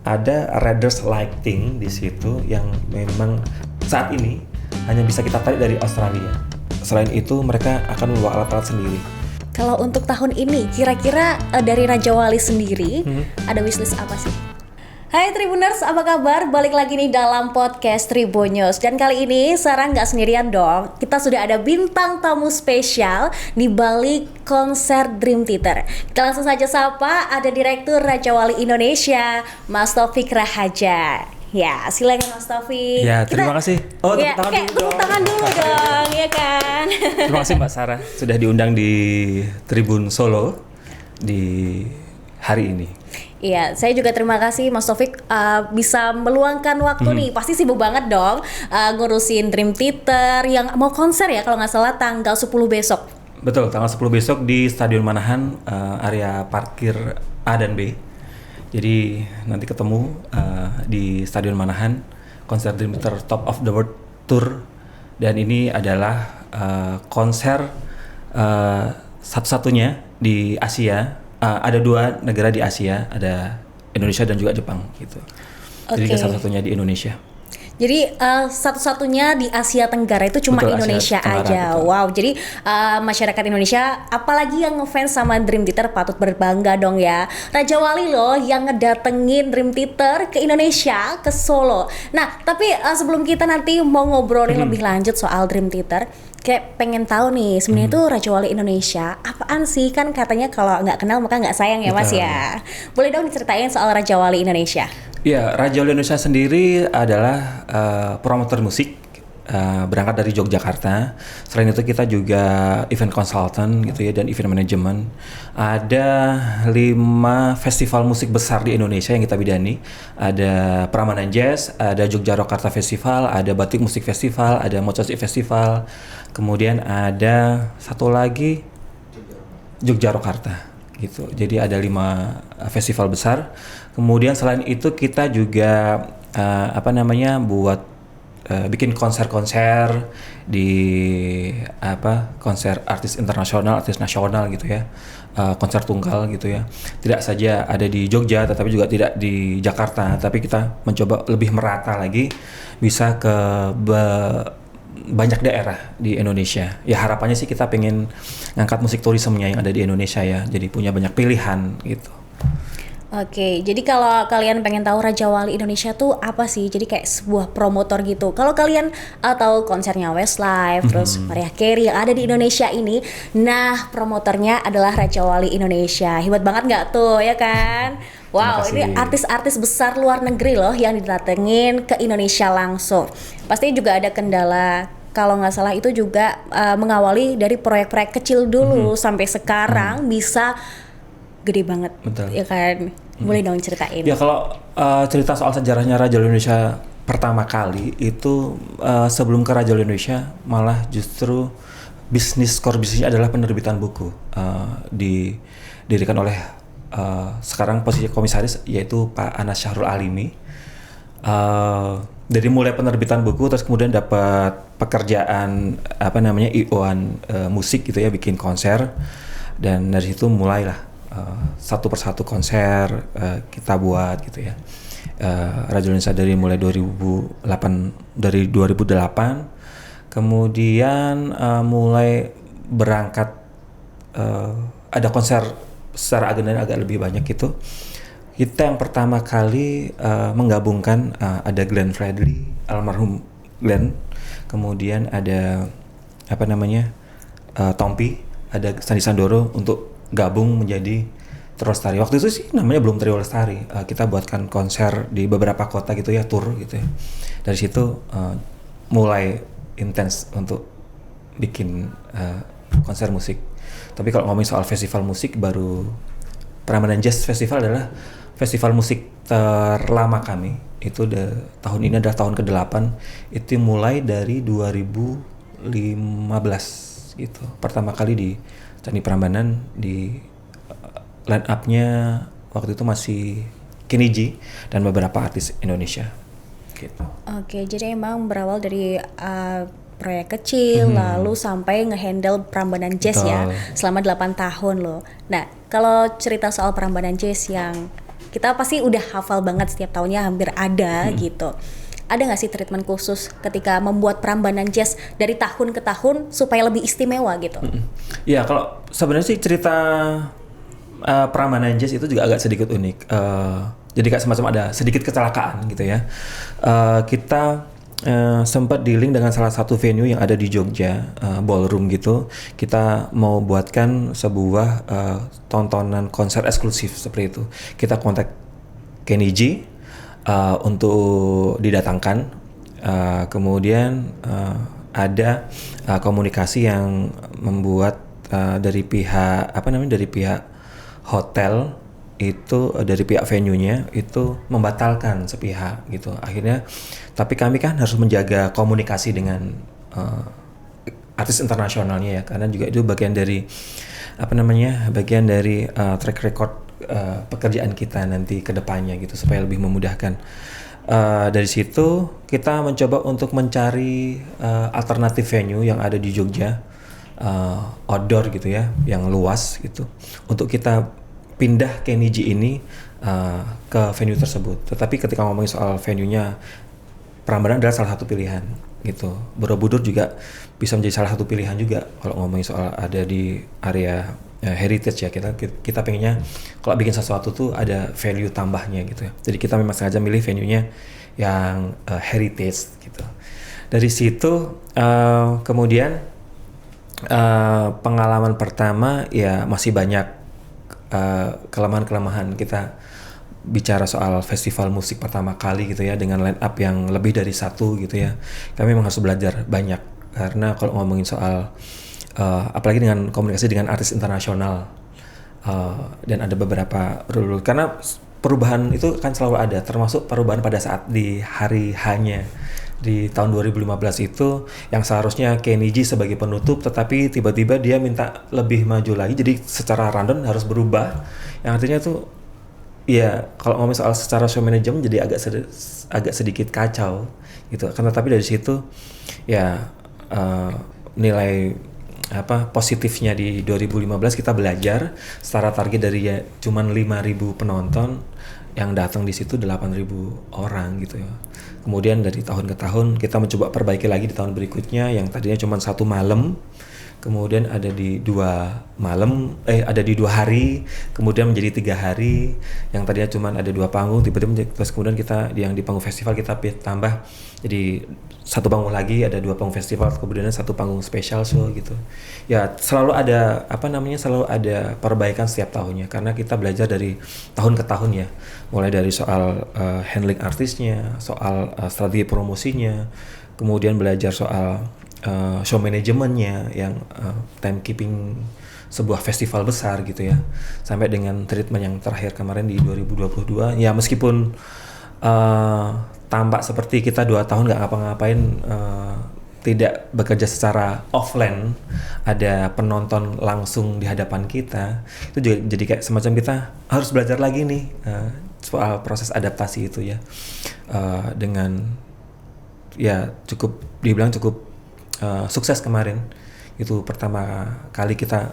ada Raiders Lighting di situ yang memang saat ini hanya bisa kita tarik dari Australia. Selain itu mereka akan membawa alat-alat sendiri. Kalau untuk tahun ini, kira-kira dari Raja Wali sendiri ada wishlist apa sih? Hai Tribuners, apa kabar? Balik lagi nih dalam podcast Tribunnews. Dan kali ini Sarah nggak sendirian dong. Kita sudah ada bintang tamu spesial di balik konser Dream Theater. Kita langsung saja sapa, ada Direktur Raja Wali Indonesia, Mas Taufik Rahaja. Ya, silakan Mas Taufik. Ya, terima kasih. Oh, ya, tepuk tangan dulu dong, ya kan? Terima kasih Mbak Sarah sudah diundang di Tribun Solo di hari ini. Iya, saya juga terima kasih Mas Taufik bisa meluangkan waktu nih. Pasti sibuk banget dong ngurusin Dream Theater yang mau konser ya kalau nggak salah tanggal 10 besok. Betul, tanggal 10 besok di Stadion Manahan, area parkir A dan B. Jadi nanti ketemu di Stadion Manahan, konser Dream Theater Top of the World Tour. Dan ini adalah konser satu-satunya di Asia. Ada 2 negara di Asia, ada Indonesia dan juga Jepang gitu. Jadi satu-satunya di Indonesia. Jadi satu-satunya di Asia Tenggara itu cuma Betul, Indonesia Asia Tenggara, aja. betul. Wow, jadi masyarakat Indonesia, apalagi yang ngefans sama Dream Theater patut berbangga dong ya. Raja Wali loh yang ngedatengin Dream Theater ke Indonesia, ke Solo. Nah, tapi sebelum kita nanti mau ngobrolin lebih lanjut soal Dream Theater, kayak pengen tahu nih sebenarnya tuh Raja Wali Indonesia apaan sih? Kan katanya kalau nggak kenal maka nggak sayang ya Mas ya. Boleh dong diceritain soal Raja Wali Indonesia? Ya, Raja Wali Indonesia sendiri adalah promotor musik, berangkat dari Yogyakarta. Selain itu kita juga event consultant gitu ya, dan event management. Ada 5 festival musik besar di Indonesia yang kita bidani. Ada Prambanan Jazz, ada Jogja Rokarta Festival, ada Batik Musik Festival, ada Mocosi Festival. Kemudian ada satu lagi Jogja Rokarta gitu. Jadi ada 5 festival besar. Kemudian selain itu kita juga buat bikin konser-konser di konser artis internasional, artis nasional gitu ya. Konser tunggal gitu ya. Tidak saja ada di Jogja tetapi juga tidak di Jakarta, tapi kita mencoba lebih merata lagi bisa ke banyak daerah di Indonesia. Ya harapannya sih kita pengen ngangkat musik turismenya yang ada di Indonesia ya. Jadi punya banyak pilihan gitu. Oke, jadi kalau kalian pengen tahu Raja Wali Indonesia tuh apa sih? Jadi kayak sebuah promotor gitu. Kalau kalian tahu konsernya Westlife, terus Mariah Carey yang ada di Indonesia ini, nah promotornya adalah Raja Wali Indonesia. Hebat banget nggak tuh, ya kan? Wow, ini artis-artis besar luar negeri loh yang didatengin ke Indonesia langsung. Pasti juga ada kendala. Kalau nggak salah itu juga mengawali dari proyek-proyek kecil dulu sampai sekarang bisa gede banget. Betul. Ya kan? Boleh dong ceritain. Ya kalau cerita soal sejarahnya Raja Wali Indonesia pertama kali itu sebelum ke Raja Wali Indonesia malah justru core bisnisnya adalah penerbitan buku. Didirikan oleh sekarang posisi komisaris yaitu Pak Anas Syahrul Alimi. Dari mulai penerbitan buku terus kemudian dapat pekerjaan IO-an musik gitu ya, bikin konser, dan dari situ mulailah satu persatu konser kita buat gitu ya. Raja Indonesia dari mulai 2008 kemudian mulai berangkat ada konser secara agenda agak lebih banyak gitu. Kita yang pertama kali menggabungkan ada Glenn Fredly, almarhum Glenn, kemudian ada Tompi, ada Sandi Sandoro untuk gabung menjadi Trio Lestari. Waktu itu sih namanya belum Trio Lestari. Kita buatkan konser di beberapa kota gitu ya, tour gitu ya. Dari situ mulai intens untuk bikin konser musik. Tapi kalau ngomongin soal festival musik, baru Prambanan Jazz Festival adalah festival musik terlama kami. Itu tahun ini adalah tahun ke-8. Itu mulai dari 2015 gitu. Pertama kali di Candi Prambanan, di line up-nya waktu itu masih Kenny G dan beberapa artis Indonesia gitu. Oke, jadi emang berawal dari proyek kecil lalu sampai ngehandle Prambanan Jazz. Betul. Ya selama 8 tahun loh. Nah, kalau cerita soal Prambanan Jazz yang kita pasti udah hafal banget setiap tahunnya hampir ada gitu. Ada nggak sih treatment khusus ketika membuat Prambanan Jazz dari tahun ke tahun supaya lebih istimewa gitu? Ya kalau sebenarnya sih cerita Prambanan Jazz itu juga agak sedikit unik. Jadi kayak semacam ada sedikit kecelakaan gitu ya. Kita sempat dealing dengan salah satu venue yang ada di Jogja, ballroom gitu. Kita mau buatkan sebuah tontonan konser eksklusif seperti itu. Kita kontak Kenny G untuk didatangkan. Kemudian ada komunikasi yang membuat dari pihak hotel itu, dari pihak venue-nya itu membatalkan sepihak gitu. Akhirnya tapi kami kan harus menjaga komunikasi dengan artis internasionalnya ya, karena juga itu bagian dari track record pekerjaan kita nanti ke depannya gitu, supaya lebih memudahkan. Dari situ kita mencoba untuk mencari alternatif venue yang ada di Jogja, outdoor gitu ya, yang luas gitu, untuk kita pindah Kenny G ini ke venue tersebut. Tetapi ketika ngomongin soal venue-nya, Prambanan adalah salah satu pilihan gitu. Borobudur juga bisa menjadi salah satu pilihan juga kalau ngomongin soal ada di area heritage ya. Kita pengennya kalau bikin sesuatu tuh ada value tambahnya gitu ya. Jadi kita memang sengaja milih venue-nya yang heritage gitu. Dari situ kemudian pengalaman pertama ya masih banyak kelemahan-kelemahan. Kita bicara soal festival musik pertama kali gitu ya, dengan line up yang lebih dari satu gitu ya. Kami memang harus belajar banyak, karena kalau ngomongin soal apalagi dengan komunikasi dengan artis internasional, dan ada beberapa rule, karena perubahan itu kan selalu ada, termasuk perubahan pada saat di hari hanya di tahun 2015 itu, yang seharusnya Kenny G sebagai penutup, tetapi tiba-tiba dia minta lebih maju lagi, jadi secara rundown harus berubah, yang artinya tuh ya kalau ngomong soal secara show management jadi agak sedikit kacau gitu. Karena tapi dari situ ya nilai positifnya di 2015 kita belajar secara target dari ya cuman 5.000 penonton, yang datang di situ 8.000 orang gitu ya. Kemudian dari tahun ke tahun kita mencoba perbaiki lagi di tahun berikutnya, yang tadinya cuma 1 malam, kemudian ada di 2 hari, kemudian menjadi 3 hari, yang tadinya cuma ada 2 panggung, tiba-tiba terus kemudian kita yang di panggung festival kita tambah jadi 1 panggung lagi, ada 2 panggung festival, kemudian 1 panggung special show gitu. Ya selalu ada selalu ada perbaikan setiap tahunnya, karena kita belajar dari tahun ke tahun ya, mulai dari soal handling artisnya, soal strategi promosinya, kemudian belajar soal show manajemennya, yang timekeeping sebuah festival besar gitu ya, sampai dengan treatment yang terakhir kemarin di 2022 ya, meskipun tampak seperti kita 2 tahun nggak ngapa-ngapain, tidak bekerja secara offline, ada penonton langsung di hadapan kita, itu juga jadi kayak semacam kita harus belajar lagi nih soal proses adaptasi itu ya, dengan ya dibilang cukup sukses kemarin. Itu pertama kali kita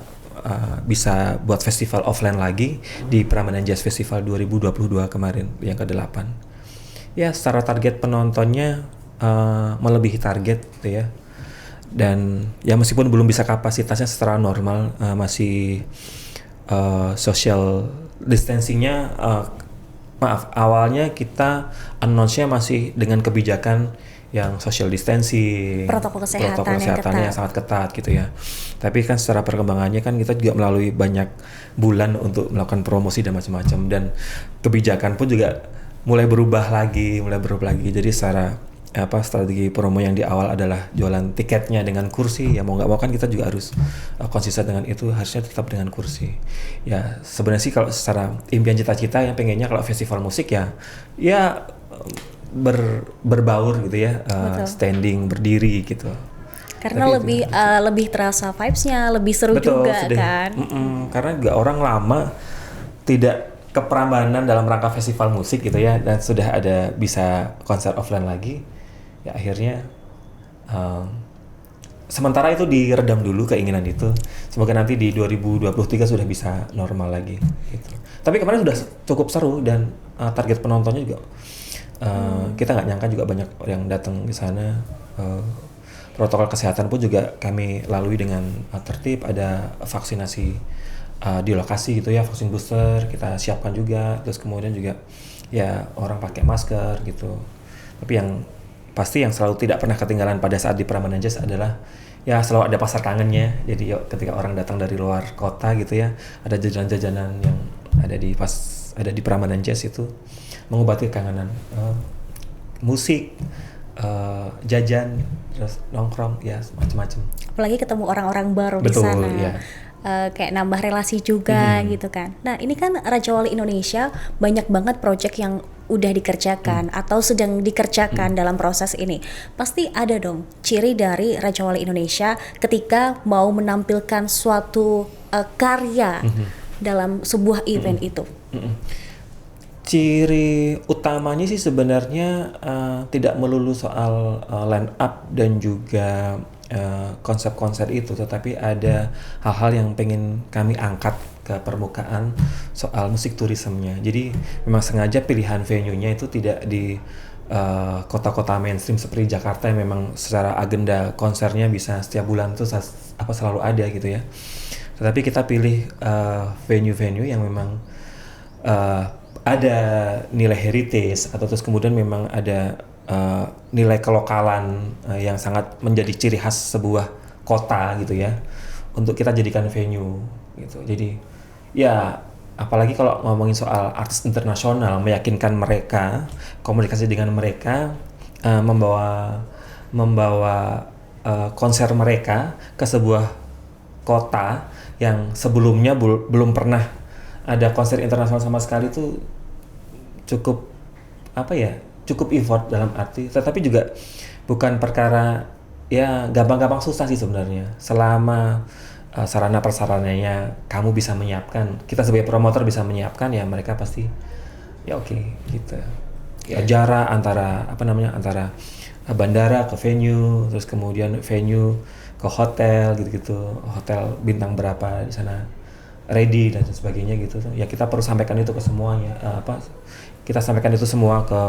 bisa buat festival offline lagi di Prambanan Jazz Festival 2022 kemarin yang ke-8. Ya secara target penontonnya melebihi target gitu ya. Dan ya meskipun belum bisa kapasitasnya secara normal, masih social distancingnya, awalnya kita announce-nya masih dengan kebijakan yang social distancing, protokol kesehatan yang sangat ketat gitu ya. Tapi kan secara perkembangannya kan kita juga melalui banyak bulan untuk melakukan promosi dan macam-macam, dan kebijakan pun juga mulai berubah lagi. Jadi secara strategi promo yang di awal adalah jualan tiketnya dengan kursi, ya mau nggak mau kan kita juga harus konsisten dengan itu, harusnya tetap dengan kursi. Ya sebenarnya sih kalau secara impian cita-cita yang pengennya kalau festival musik ya berbaur gitu ya, standing, berdiri gitu. Karena lebih terasa vibes-nya, lebih seru. Betul, juga kan. Karena juga orang lama tidak ke Prambanan dalam rangka festival musik gitu ya, dan sudah ada bisa konser offline lagi, ya akhirnya sementara itu diredam dulu keinginan itu. Semoga nanti di 2023 sudah bisa normal lagi gitu. Tapi kemarin sudah cukup seru dan target penontonnya juga kita nggak nyangka juga banyak yang datang di sana. Protokol kesehatan pun juga kami lalui dengan tertib. Ada vaksinasi di lokasi gitu ya, vaksin booster kita siapkan juga. Terus kemudian juga ya orang pakai masker gitu. Tapi yang pasti yang selalu tidak pernah ketinggalan pada saat di Prambanan Jazz adalah ya selalu ada pasar kangennya. Jadi ketika orang datang dari luar kota gitu ya, ada jajanan-jajanan yang ada di Prambanan Jazz itu mengobati kangenan. Musik, jajan, terus nongkrong, ya macam-macam. Apalagi ketemu orang-orang baru di Betul, sana. ya. Kayak nambah relasi juga gitu kan. Nah ini kan Raja Wali Indonesia banyak banget project yang udah dikerjakan atau sedang dikerjakan dalam proses ini. Pasti ada dong ciri dari Raja Wali Indonesia ketika mau menampilkan suatu karya dalam sebuah event itu. Ciri utamanya sih sebenarnya tidak melulu soal line up dan juga konsep-konsep itu, tetapi ada hal-hal yang pengen kami angkat ke permukaan soal musik turismenya. Jadi memang sengaja pilihan venue-nya itu tidak di kota-kota mainstream seperti Jakarta yang memang secara agenda konsernya bisa setiap bulan tuh selalu ada gitu ya. Tetapi kita pilih venue-venue yang memang ada nilai heritage atau terus kemudian memang ada nilai kelokalan yang sangat menjadi ciri khas sebuah kota gitu ya, untuk kita jadikan venue gitu. Jadi ya apalagi kalau ngomongin soal artis internasional, meyakinkan mereka, komunikasi dengan mereka, membawa konser mereka ke sebuah kota yang sebelumnya belum pernah ada konser internasional sama sekali, itu cukup cukup effort dalam arti, tetapi juga bukan perkara ya gampang-gampang, susah sih sebenarnya selama sarana prasarananya kamu bisa menyiapkan, kita sebagai promotor bisa menyiapkan, ya mereka pasti ya oke gitu ya. Jarak antara antara bandara ke venue, terus kemudian venue ke hotel gitu-gitu, hotel bintang berapa di sana ready dan sebagainya gitu tuh. Ya kita perlu sampaikan itu ke semuanya, kita sampaikan itu semua ke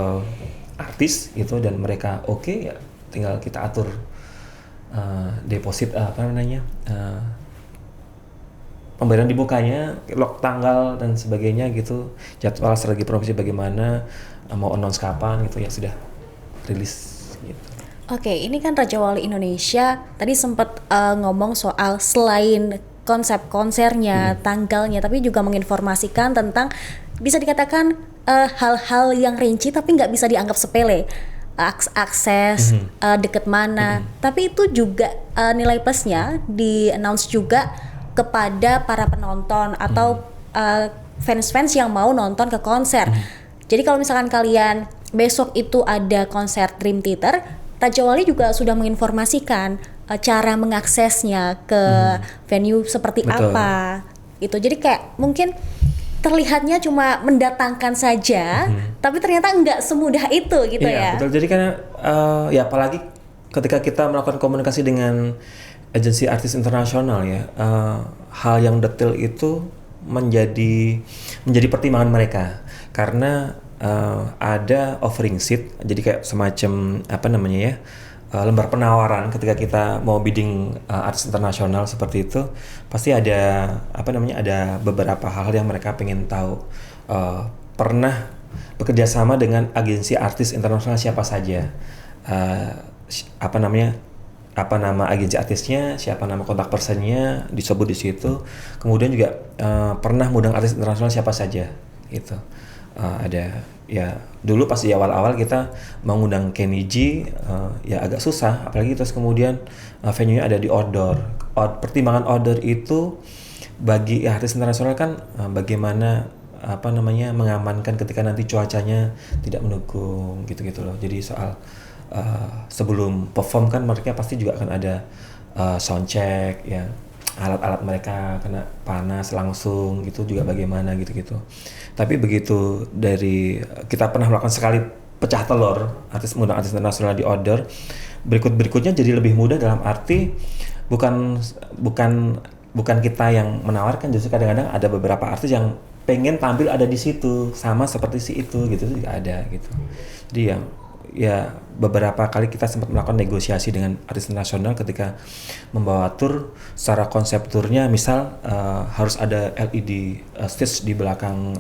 artis gitu, dan mereka oke, ya tinggal kita atur deposit pemberian dibukanya, log tanggal dan sebagainya gitu, jadwal strategi promosi bagaimana, mau announce kapan gitu, ya sudah rilis gitu. Oke, ini kan Raja Wali Indonesia tadi sempat ngomong soal selain konsep konsernya, tanggalnya, tapi juga menginformasikan tentang bisa dikatakan hal-hal yang rinci tapi nggak bisa dianggap sepele. Akses, deket mana, tapi itu juga nilai plusnya di announce juga kepada para penonton atau fans-fans yang mau nonton ke konser. Jadi kalau misalkan kalian besok itu ada konser Dream Theater, Raja Wali juga sudah menginformasikan cara mengaksesnya ke venue seperti Betul. apa gitu. Jadi kayak mungkin terlihatnya cuma mendatangkan saja, tapi ternyata nggak semudah itu gitu ya. Iya, betul. Jadi kan ya apalagi ketika kita melakukan komunikasi dengan agensi artis internasional ya, hal yang detail itu menjadi pertimbangan mereka, karena ada offering sheet, jadi kayak semacam lembar penawaran ketika kita mau bidding artis internasional seperti itu, pasti ada ada beberapa hal yang mereka pengen tahu. Pernah bekerja sama dengan agensi artis internasional siapa saja, apa nama agensi artisnya, siapa nama kontak personnya disebut di situ. Kemudian juga pernah mengundang artis internasional siapa saja gitu. Ada ya, dulu pas di awal-awal kita mengundang Kenny G, ya agak susah, apalagi terus kemudian venue-nya ada di outdoor. Pertimbangan outdoor itu bagi artis internasional kan bagaimana mengamankan ketika nanti cuacanya tidak mendukung gitu-gitu loh. Jadi soal sebelum perform kan mereka pasti juga akan ada sound check ya, alat-alat mereka kena panas langsung gitu juga bagaimana gitu-gitu. Tapi begitu dari kita pernah melakukan sekali pecah telur mengundang artis internasional di outdoor, berikutnya jadi lebih mudah, dalam arti bukan kita yang menawarkan, justru kadang-kadang ada beberapa artis yang pengen tampil ada di situ sama seperti si itu gitu juga ada gitu. Jadi ya beberapa kali kita sempat melakukan negosiasi dengan artis internasional ketika membawa tur. Secara konsep turnya misal harus ada LED stage di belakang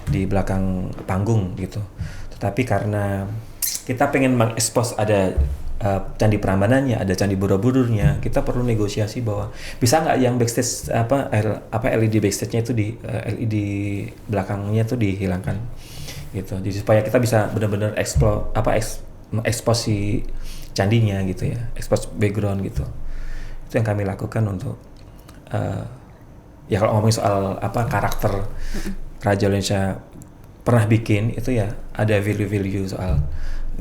di belakang panggung gitu. Tetapi karena kita pengen mengekspos ada Candi Prambanannya, ada Candi Borobudurnya, kita perlu negosiasi bahwa bisa nggak yang backstage LED backstage-nya itu LED belakangnya itu dihilangkan gitu. Jadi supaya kita bisa benar-benar ekspos si candinya gitu ya, ekspos background gitu. Itu yang kami lakukan untuk ya kalau ngomongin soal karakter Raja Indonesia pernah bikin itu ya ada value-value soal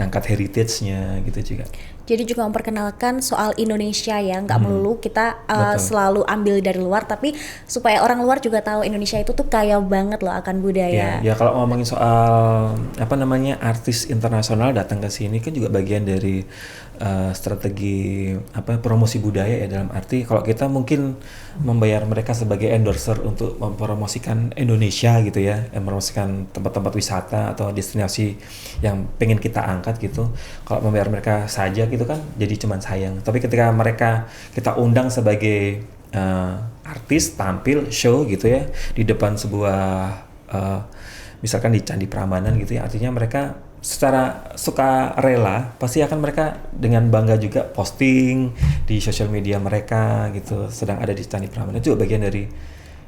ngangkat heritage-nya gitu juga. Jadi juga memperkenalkan soal Indonesia ya, nggak melulu kita selalu ambil dari luar, tapi supaya orang luar juga tahu Indonesia itu tuh kaya banget loh akan budaya. Ya kalau ngomongin soal artis internasional datang ke sini kan juga bagian dari strategi promosi budaya ya, dalam arti kalau kita mungkin membayar mereka sebagai endorser untuk mempromosikan Indonesia gitu ya, mempromosikan tempat-tempat wisata atau destinasi yang pengen kita angkat gitu. Kalau membayar mereka saja gitu kan jadi cuman sayang. Tapi ketika kita undang sebagai artis tampil show gitu ya di depan sebuah misalkan di Candi Prambanan gitu ya, artinya mereka secara suka rela pasti akan mereka dengan bangga juga posting di sosial media mereka gitu sedang ada di Candi Prambanan. Itu juga bagian dari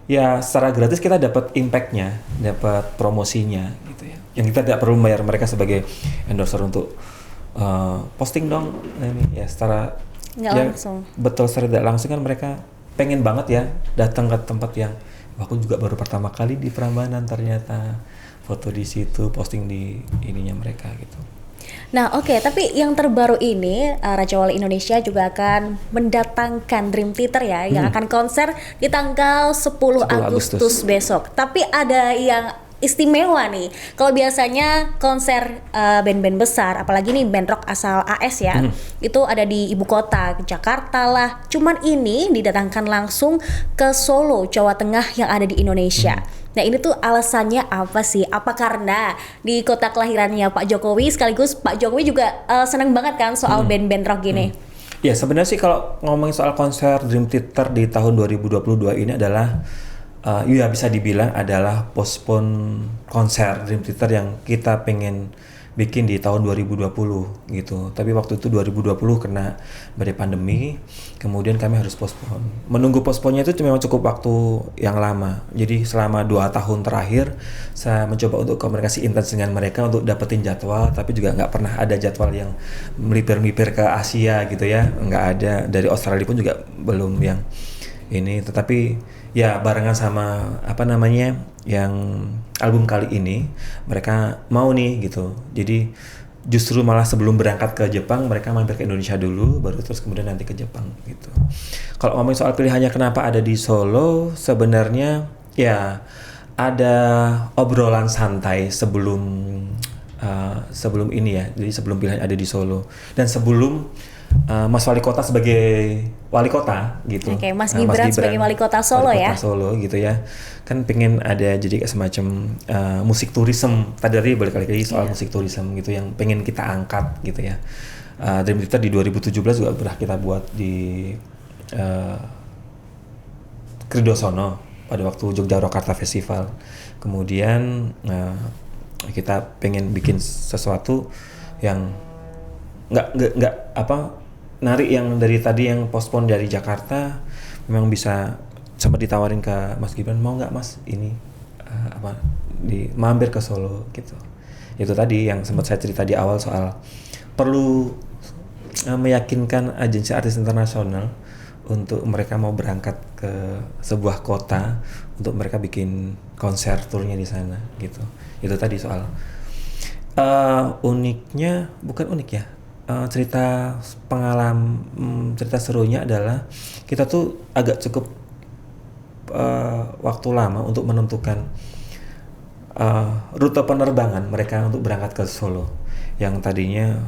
ya secara gratis kita dapat impactnya, dapat promosinya gitu ya, yang kita tidak perlu bayar mereka sebagai endorser untuk posting dong ini ya, secara nggak langsung. Betul, secara tidak langsung kan mereka pengen banget ya datang ke tempat yang aku juga baru pertama kali di Prambanan, ternyata foto di situ, posting di ininya mereka gitu. Nah oke, tapi yang terbaru ini Raja Wali Indonesia juga akan mendatangkan Dream Theater ya, yang akan konser di tanggal 10 Agustus besok. Tapi ada yang istimewa nih. Kalau biasanya konser band-band besar, apalagi nih band rock asal AS ya, itu ada di ibu kota, Jakarta lah. Cuman ini didatangkan langsung ke Solo, Jawa Tengah yang ada di Indonesia. Nah ini tuh alasannya apa sih? Apa karena di kota kelahirannya Pak Jokowi, sekaligus Pak Jokowi juga seneng banget kan soal band-band rock gini? Ya sebenarnya sih kalau ngomongin soal konser Dream Theater di tahun 2022 ini adalah ya bisa dibilang adalah postpone konser Dream Theater yang kita pengen bikin di tahun 2020 gitu. Tapi waktu itu 2020 kena badai pandemi, kemudian kami harus postpone. Menunggu postpone-nya itu memang cukup waktu yang lama. Jadi selama 2 tahun terakhir saya mencoba untuk komunikasi intens dengan mereka untuk dapetin jadwal, tapi juga nggak pernah ada jadwal yang melipir-melipir ke Asia gitu ya. Nggak ada, dari Australia pun juga belum yang ini. Tetapi ya barengan sama yang album kali ini mereka mau nih gitu. Jadi justru malah sebelum berangkat ke Jepang mereka mampir ke Indonesia dulu, baru terus kemudian nanti ke Jepang gitu. Kalau ngomongin soal pilihannya kenapa ada di Solo, sebenarnya ya ada obrolan santai sebelum ini ya. Jadi sebelum pilihan ada di Solo dan sebelum Mas Wali Kota sebagai Wali Kota gitu. Oke, Mas Gibran sebagai Wali Kota Solo ya. Wali Kota Solo gitu ya. Kan pengen ada jadi semacam musik tourism. Tadi balik lagi soal musik tourism gitu yang pengen kita angkat gitu ya. Dream Theater di 2017 juga pernah kita buat di Kridosono pada waktu Jogja Rokarta Festival. Kemudian kita pengen bikin sesuatu yang nggak narik yang dari tadi yang postpone dari Jakarta, memang bisa sempat ditawarin ke Mas Gibran, mau nggak Mas ini mampir ke Solo gitu. Itu tadi yang sempat saya cerita di awal soal perlu meyakinkan agensi artis internasional untuk mereka mau berangkat ke sebuah kota untuk mereka bikin konser turnya di sana gitu. Itu tadi soal uniknya, bukan unik ya. Cerita serunya adalah kita tuh agak cukup waktu lama untuk menentukan rute penerbangan mereka untuk berangkat ke Solo. Yang tadinya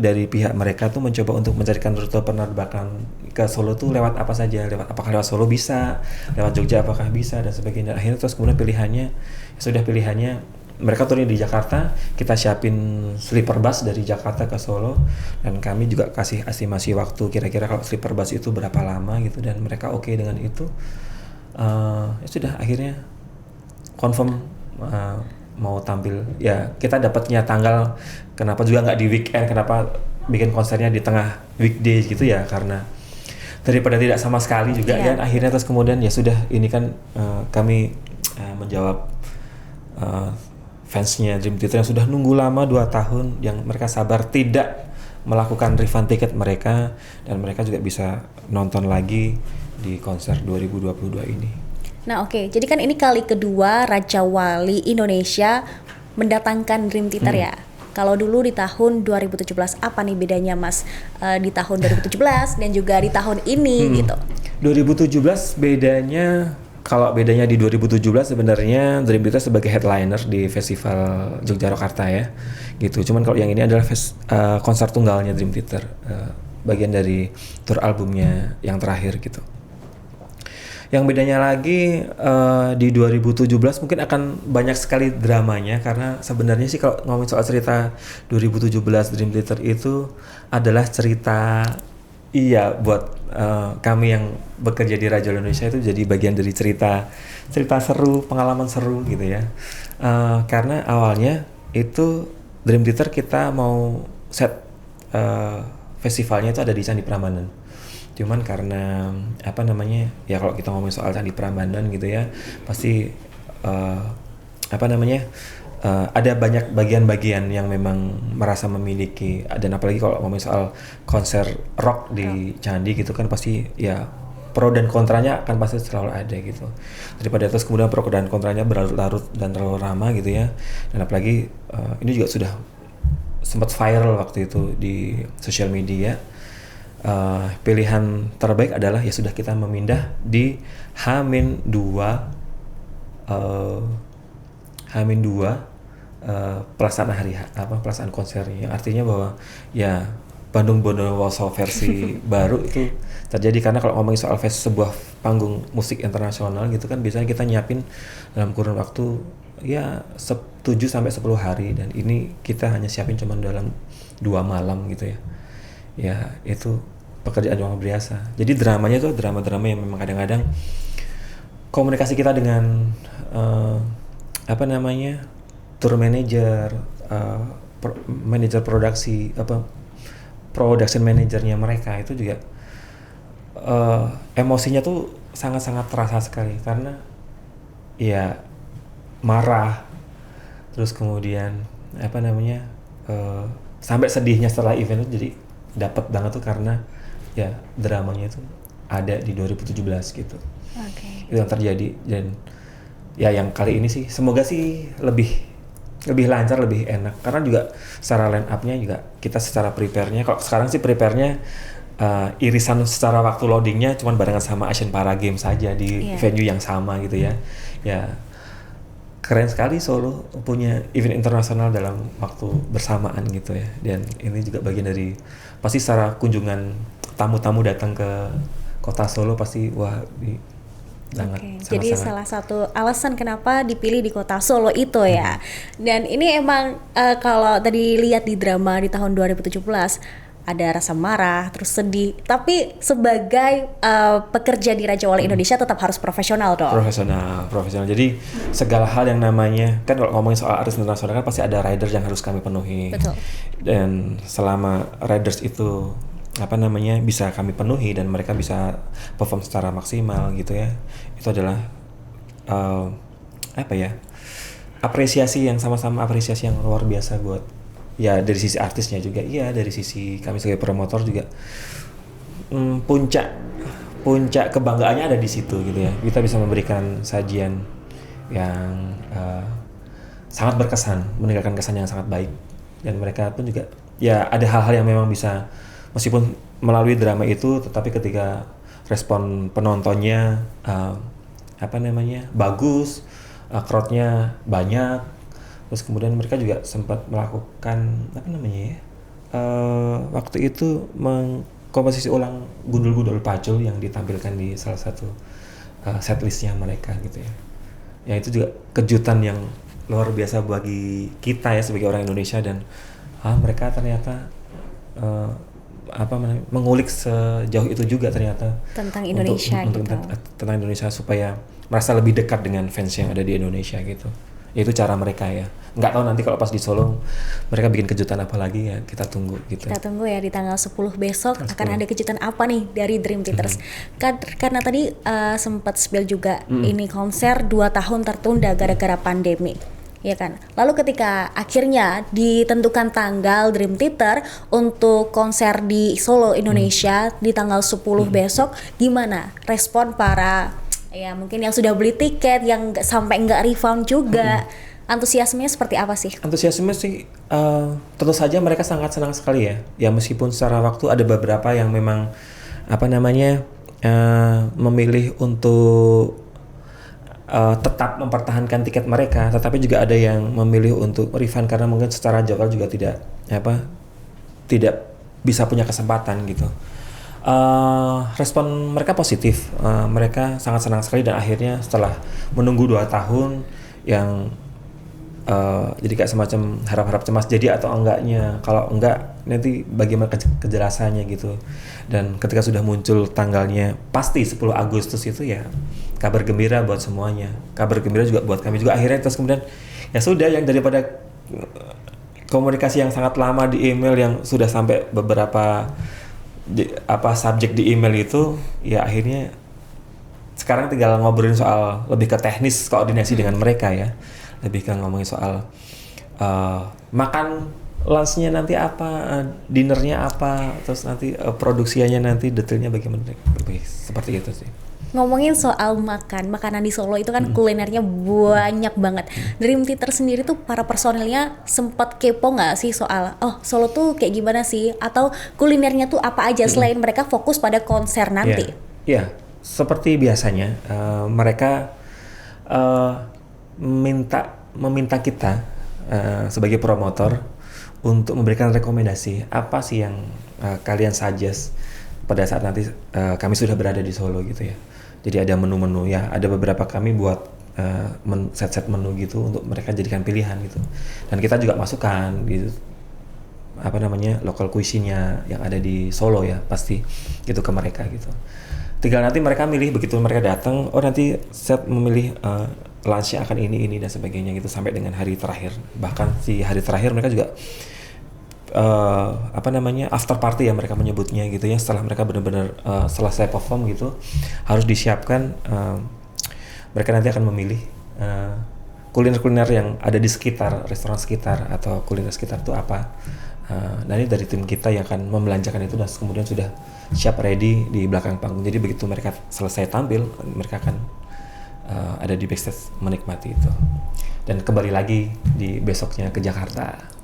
dari pihak mereka tuh mencoba untuk mencarikan rute penerbangan ke Solo tuh lewat apa saja, apakah lewat Solo bisa, lewat Jogja apakah bisa dan sebagainya. Akhirnya terus kemudian pilihannya mereka turun di Jakarta, kita siapin sleeper bus dari Jakarta ke Solo, dan kami juga kasih estimasi waktu kira-kira kalau sleeper bus itu berapa lama gitu, dan mereka oke dengan itu. Ya sudah, akhirnya confirm mau tampil. Ya kita dapatnya tanggal, kenapa juga nggak di weekend, kenapa bikin konsernya di tengah weekdays gitu ya, karena daripada tidak sama sekali juga. Dan akhirnya terus kemudian ya sudah, ini kan kami menjawab fansnya Dream Theater yang sudah nunggu lama 2 tahun, yang mereka sabar tidak melakukan refund tiket mereka, dan mereka juga bisa nonton lagi di konser 2022 ini. Nah oke, jadi kan ini kali kedua Raja Wali Indonesia mendatangkan Dream Theater ya. Kalau dulu di tahun 2017, apa nih bedanya Mas di tahun 2017 dan juga di tahun ini gitu? 2017 bedanya, kalau bedanya di 2017 sebenarnya Dream Theater sebagai headliner di Festival Yogyakarta ya, gitu. Cuman kalau yang ini adalah konser tunggalnya Dream Theater, bagian dari tour albumnya yang terakhir gitu. Yang bedanya lagi di 2017 mungkin akan banyak sekali dramanya, karena sebenarnya sih kalau ngomongin soal cerita 2017 Dream Theater itu adalah cerita, iya, buat kami yang bekerja di Raja Wali Indonesia itu jadi bagian dari cerita seru, pengalaman seru gitu ya. Karena awalnya itu Dream Theater kita mau set festivalnya itu ada di Candi Prambanan. Cuman karena ya kalau kita ngomongin soal Candi Prambanan gitu ya, pasti ada banyak bagian-bagian yang memang merasa memiliki, dan apalagi kalau ngomongin soal konser rock di Candi gitu kan, pasti ya pro dan kontranya akan pasti selalu ada gitu. Daripada terus kemudian pro dan kontranya berlarut-larut dan terlalu lama gitu ya. Dan apalagi ini juga sudah sempat viral waktu itu di sosial media. Pilihan terbaik adalah ya sudah, kita memindah di H-2 pelaksanaan konsernya. Artinya bahwa ya Bandung Bondowoso versi baru itu terjadi, karena kalau ngomongin soal sebuah panggung musik internasional gitu kan, biasanya kita nyiapin dalam kurun waktu ya 7-10 hari, dan ini kita hanya siapin cuma dalam 2 malam gitu ya. Ya itu pekerjaan yang luar biasa. Jadi dramanya itu drama-drama yang memang kadang-kadang komunikasi kita dengan tour manager, manajer produksi, production manajernya mereka itu juga emosinya tuh sangat-sangat terasa sekali, karena ya marah, terus kemudian sampai sedihnya setelah event itu jadi dapat banget tuh, karena ya dramanya itu ada di 2017 gitu. Itu yang terjadi, dan ya yang kali ini sih semoga sih lebih lancar, lebih enak, karena juga secara line up-nya juga kita secara prepare-nya, kalau sekarang sih prepare-nya irisan secara waktu loading-nya cuman barengan sama Asian Para Games saja di venue yang sama gitu ya. Ya keren sekali Solo punya event internasional dalam waktu bersamaan gitu ya, dan ini juga bagian dari pasti secara kunjungan tamu-tamu datang ke kota Solo pasti wah jadi salah satu alasan kenapa dipilih di kota Solo itu ya. Dan ini emang kalau tadi lihat di drama di tahun 2017 ada rasa marah, terus sedih, tapi sebagai pekerja di Raja Wali Indonesia tetap harus profesional dong. Profesional. Jadi segala hal yang namanya, kan kalau ngomongin soal artis internasional kan pasti ada riders yang harus kami penuhi. Betul. Dan selama riders itu bisa kami penuhi dan mereka bisa perform secara maksimal gitu ya, itu adalah apresiasi yang luar biasa buat ya dari sisi artisnya juga, iya dari sisi kami sebagai promotor juga. Puncak kebanggaannya ada di situ gitu ya, kita bisa memberikan sajian yang sangat berkesan, meninggalkan kesan yang sangat baik, dan mereka pun juga ya ada hal-hal yang memang bisa, meskipun melalui drama itu, tetapi ketika respon penontonnya bagus, crowd-nya banyak. Terus kemudian mereka juga sempat melakukan apa namanya ya? Waktu itu mengkomposisi ulang gundul-gundul pacul yang ditampilkan di salah satu setlistnya mereka gitu ya. Ya itu juga kejutan yang luar biasa bagi kita ya sebagai orang Indonesia, dan mereka ternyata mengulik sejauh itu juga ternyata tentang Indonesia tentang Indonesia, supaya merasa lebih dekat dengan fans yang ada di Indonesia gitu. Itu cara mereka ya. Nggak tahu nanti kalau pas di Solo mereka bikin kejutan apa lagi, ya kita tunggu gitu. Kita tunggu ya, di tanggal 10 besok akan ada kejutan apa nih dari Dream Theaters. Karena tadi sempat spill juga ini konser 2 tahun tertunda gara-gara pandemi. Ya kan. Lalu ketika akhirnya ditentukan tanggal Dream Theater untuk konser di Solo Indonesia di tanggal 10 besok, gimana respon para ya mungkin yang sudah beli tiket, yang sampai nggak refund juga? Antusiasmenya seperti apa sih? Antusiasme sih tentu saja mereka sangat senang sekali ya. Ya meskipun secara waktu ada beberapa yang memang memilih untuk tetap mempertahankan tiket mereka, tetapi juga ada yang memilih untuk refund karena mungkin secara jadwal juga tidak bisa punya kesempatan gitu. Respon mereka positif, mereka sangat senang sekali, dan akhirnya setelah menunggu 2 tahun yang jadi kayak semacam harap-harap cemas jadi atau enggaknya, kalau enggak nanti bagaimana kejelasannya gitu. Dan ketika sudah muncul tanggalnya pasti 10 Agustus itu, ya kabar gembira buat semuanya, kabar gembira juga buat kami juga akhirnya. Terus kemudian ya sudah, yang daripada komunikasi yang sangat lama di email yang sudah sampai beberapa subjek di email itu, ya akhirnya sekarang tinggal ngobrolin soal lebih ke teknis koordinasi dengan mereka ya, lebih ke ngomongin soal makan lunchnya nanti apa, dinernya apa, terus nanti produksinya nanti detailnya bagaimana, seperti itu sih. Ngomongin soal makanan di Solo itu kan kulinernya banyak banget. Dream Theater sendiri tuh para personilnya sempat kepo nggak sih soal Solo tuh kayak gimana sih, atau kulinernya tuh apa aja selain mereka fokus pada konser nanti? Iya, seperti biasanya mereka meminta kita sebagai promotor untuk memberikan rekomendasi apa sih yang kalian suggest pada saat nanti kami sudah berada di Solo gitu ya. Jadi ada menu-menu ya, ada beberapa kami buat set-set menu gitu untuk mereka jadikan pilihan gitu. Dan kita juga masukkan gitu local cuisine-nya yang ada di Solo ya, pasti gitu ke mereka gitu. Tinggal nanti mereka milih, begitu mereka datang, nanti set memilih lunch-nya akan ini dan sebagainya gitu sampai dengan hari terakhir. Bahkan di hari terakhir mereka juga after party ya mereka menyebutnya gitu ya, setelah mereka benar-benar selesai perform gitu, harus disiapkan, mereka nanti akan memilih kuliner-kuliner yang ada di sekitar, restoran sekitar atau kuliner sekitar itu apa. Nah ini dari tim kita yang akan membelanjakan itu dan kemudian sudah siap ready di belakang panggung. Jadi begitu mereka selesai tampil, mereka akan ada di backstage menikmati itu. Dan kembali lagi di besoknya ke Jakarta.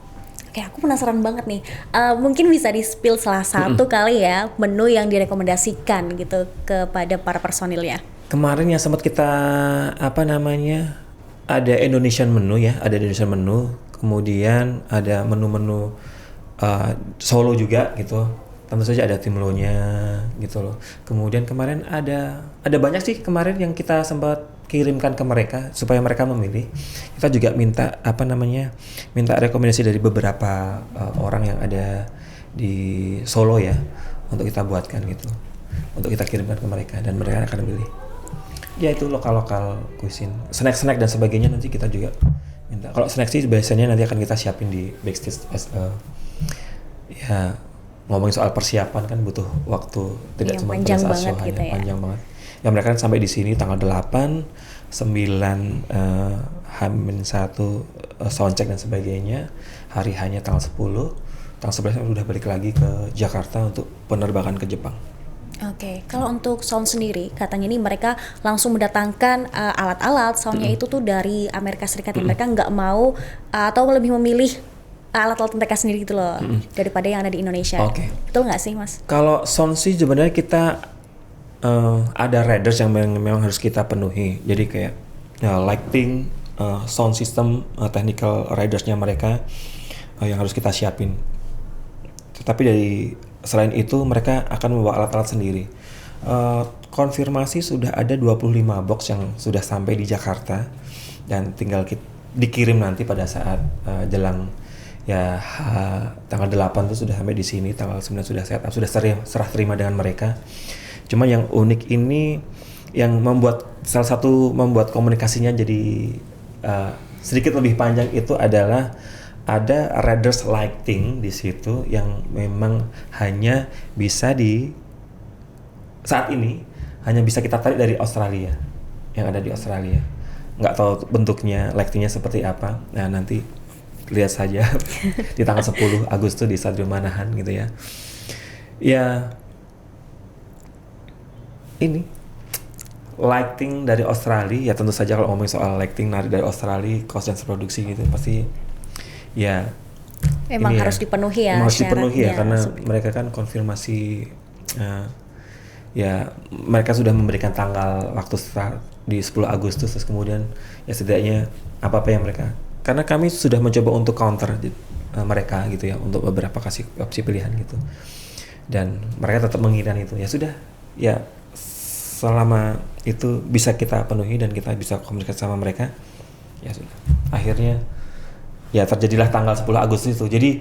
Oke, aku penasaran banget nih. Mungkin bisa di-spill salah satu kali ya menu yang direkomendasikan gitu kepada para personilnya. Kemarin yang sempat kita ada Indonesian menu ya, ada Indonesian menu. Kemudian ada menu-menu Solo juga gitu. Tentu saja ada timlonya gitu loh. Kemudian kemarin ada banyak sih kemarin yang kita sempat kirimkan ke mereka supaya mereka memilih. Kita juga minta rekomendasi dari beberapa orang yang ada di Solo ya, untuk kita buatkan gitu, untuk kita kirimkan ke mereka dan mereka akan memilih. Ya itu lokal cuisine, snack dan sebagainya nanti kita juga minta. Kalau snack sih biasanya nanti akan kita siapin di backstage ya. Ngomongin soal persiapan kan butuh waktu, tidak cuma panjang banget gitu ya. Panjang banget. Ya mereka kan sampai di sini tanggal 8, 9 H-1 soundcheck dan sebagainya. Hari hanya tanggal 10, tanggal 11 udah balik lagi ke Jakarta untuk penerbangan ke Jepang. Oke, kalau untuk sound sendiri, katanya nih mereka langsung mendatangkan alat-alat soundnya itu tuh dari Amerika Serikat. Mereka nggak mau atau lebih memilih alat-alat mereka sendiri gitu loh, daripada yang ada di Indonesia. Betul nggak sih Mas? Kalau sound sih sebenarnya kita ada riders yang memang harus kita penuhi. Jadi kayak lighting, sound system, technical ridersnya mereka yang harus kita siapin. Tetapi selain itu mereka akan membawa alat-alat sendiri. Konfirmasi sudah ada 25 box yang sudah sampai di Jakarta dan tinggal dikirim nanti pada saat jelang ya tanggal 8 tuh sudah sampai di sini, tanggal 9 sudah set up, sudah serah terima dengan mereka. Cuma yang unik ini yang salah satu membuat komunikasinya jadi sedikit lebih panjang itu adalah ada riders lighting di situ yang memang hanya bisa saat ini hanya bisa kita tarik dari Australia, yang ada di Australia. Nggak tahu bentuknya lightingnya seperti apa. Nah nanti lihat saja di tanggal 10 Agustus di Stadion Manahan gitu ya. Ya ini lighting dari Australia, ya tentu saja kalau ngomongin soal lighting dari Australia, cost dan produksi gitu pasti ya memang harus dipenuhi ya. Harus dipenuhi ya karena mereka kan konfirmasi ya mereka sudah memberikan tanggal waktu start di 10 Agustus terus kemudian ya setidaknya apa yang mereka, karena kami sudah mencoba untuk counter mereka gitu ya untuk beberapa kasih opsi pilihan gitu dan mereka tetap menginginkan itu. Ya sudah ya selama itu bisa kita penuhi dan kita bisa komunikasi sama mereka ya sudah akhirnya ya terjadilah tanggal 10 Agustus itu. Jadi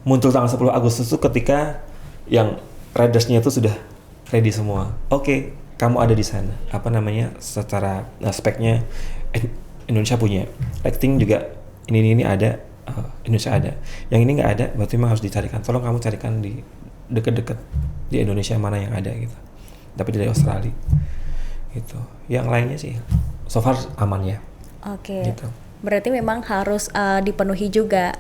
muncul tanggal 10 Agustus itu ketika yang ridersnya itu sudah ready semua. Oke, kamu ada di sana. Apa namanya? Secara speknya Indonesia punya. Lighting juga ini ada, Indonesia ada. Yang ini nggak ada, berarti memang harus dicarikan. Tolong kamu carikan di dekat-dekat di Indonesia mana yang ada gitu. Tapi dari Australia gitu. Yang lainnya sih so far aman ya. Oke. Gitu. Berarti memang harus dipenuhi juga.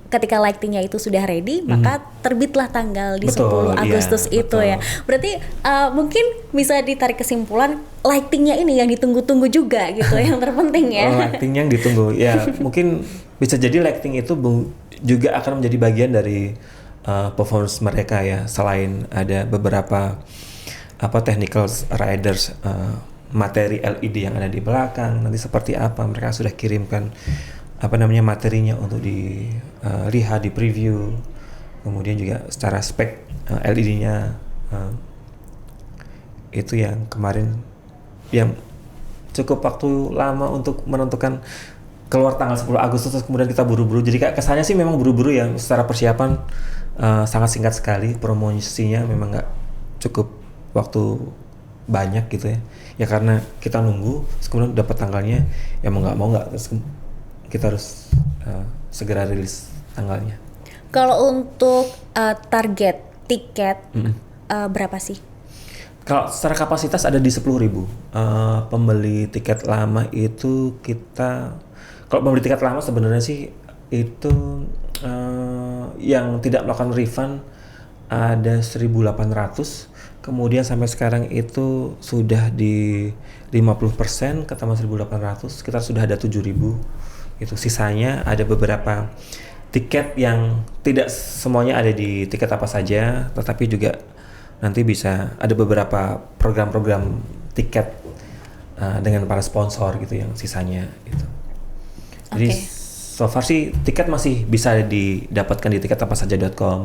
Ketika lightingnya itu sudah ready, maka terbitlah tanggal di 10 Agustus iya, itu betul. Ya. Berarti mungkin bisa ditarik kesimpulan lightingnya ini yang ditunggu-tunggu juga gitu, yang terpenting ya. Lighting yang ditunggu, ya mungkin bisa jadi lighting itu juga akan menjadi bagian dari performance mereka ya. Selain ada beberapa technical riders, materi LED yang ada di belakang, nanti seperti apa mereka sudah kirimkan materinya untuk dilihat di preview, kemudian juga secara spek LED-nya itu yang kemarin yang cukup waktu lama untuk menentukan keluar tanggal 10 Agustus terus kemudian kita buru-buru, jadi kesannya sih memang buru-buru ya, secara persiapan sangat singkat sekali, promosinya memang nggak cukup waktu banyak gitu ya karena kita nunggu terus kemudian dapat tanggalnya ya mau nggak terus kita harus segera rilis tanggalnya. Kalau untuk target tiket berapa sih? Kalau secara kapasitas ada di 10.000. Pembeli tiket lama itu kalau pembeli tiket lama sebenarnya sih itu yang tidak melakukan refund ada 1.800. Kemudian sampai sekarang itu sudah di 50% ketambah 1.800, sekitar sudah ada 7.000. Itu sisanya ada beberapa tiket yang tidak semuanya ada di tiket apa saja, tetapi juga nanti bisa ada beberapa program-program tiket dengan para sponsor gitu yang sisanya itu. Jadi so far sih tiket masih bisa didapatkan di tiketapasaja.com.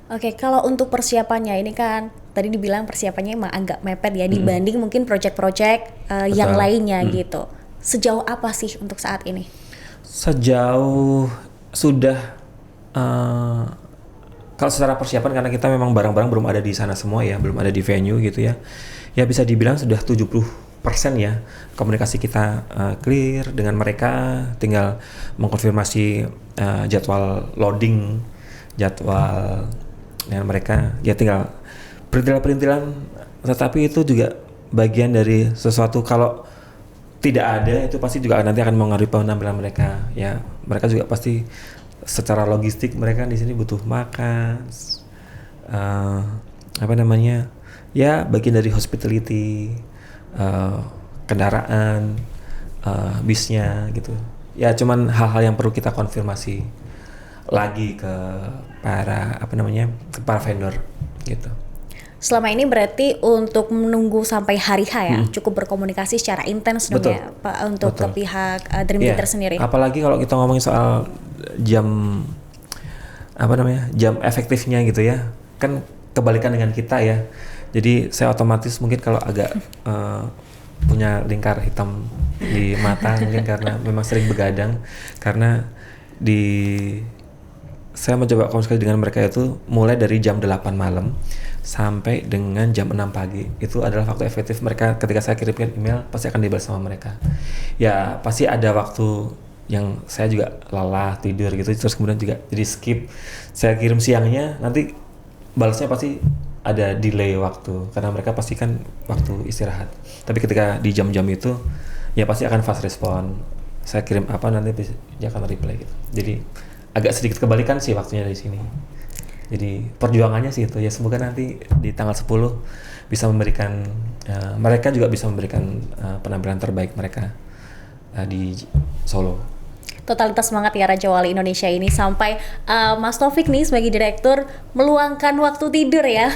Oke, kalau untuk persiapannya ini kan tadi dibilang persiapannya emang agak mepet ya dibanding mungkin project-project yang lainnya gitu. Sejauh apa sih untuk saat ini? Sejauh sudah kalau secara persiapan karena kita memang barang-barang belum ada di sana semua ya, belum ada di venue gitu ya. Ya bisa dibilang sudah 70% ya komunikasi kita clear dengan mereka, tinggal mengkonfirmasi jadwal loading, jadwal dengan mereka. Ya tinggal perintilan-perintilan, tetapi itu juga bagian dari sesuatu. Kalau tidak ada itu pasti juga nanti akan mengaruhi penampilan mereka ya. Mereka juga pasti secara logistik mereka di sini butuh makan, ya bagian dari hospitality, kendaraan, bisnya gitu ya. Cuman hal-hal yang perlu kita konfirmasi lagi ke para vendor gitu. Selama ini berarti untuk menunggu sampai hari H ya, cukup berkomunikasi secara intens dong Betul. ya Pak untuk Betul. ke pihak Dream Iya, Theater sendiri. apalagi kalau kita ngomongin soal jam jam efektifnya gitu ya, kan kebalikan dengan kita ya. Jadi saya otomatis mungkin kalau agak punya lingkar hitam di mata mungkin karena memang sering begadang, karena di saya mencoba komunikasi dengan mereka itu mulai dari jam 8 malam sampai dengan jam 6 pagi. Itu adalah waktu efektif mereka. Ketika saya kirimkan email pasti akan dibalas sama mereka. Ya pasti ada waktu yang saya juga lelah tidur gitu, terus kemudian juga jadi skip. Saya kirim siangnya, nanti balasnya pasti ada delay waktu karena mereka pasti kan waktu istirahat. Tapi ketika di jam-jam itu ya pasti akan fast respon. Saya kirim apa nanti dia akan reply gitu. Jadi agak sedikit kebalikan sih waktunya di sini. Jadi perjuangannya sih itu ya, semoga nanti di tanggal 10 bisa memberikan mereka juga bisa memberikan penampilan terbaik mereka di Solo. Totalitas semangat ya Raja Wali Indonesia ini sampai Mas Taufik nih sebagai direktur meluangkan waktu tidur ya.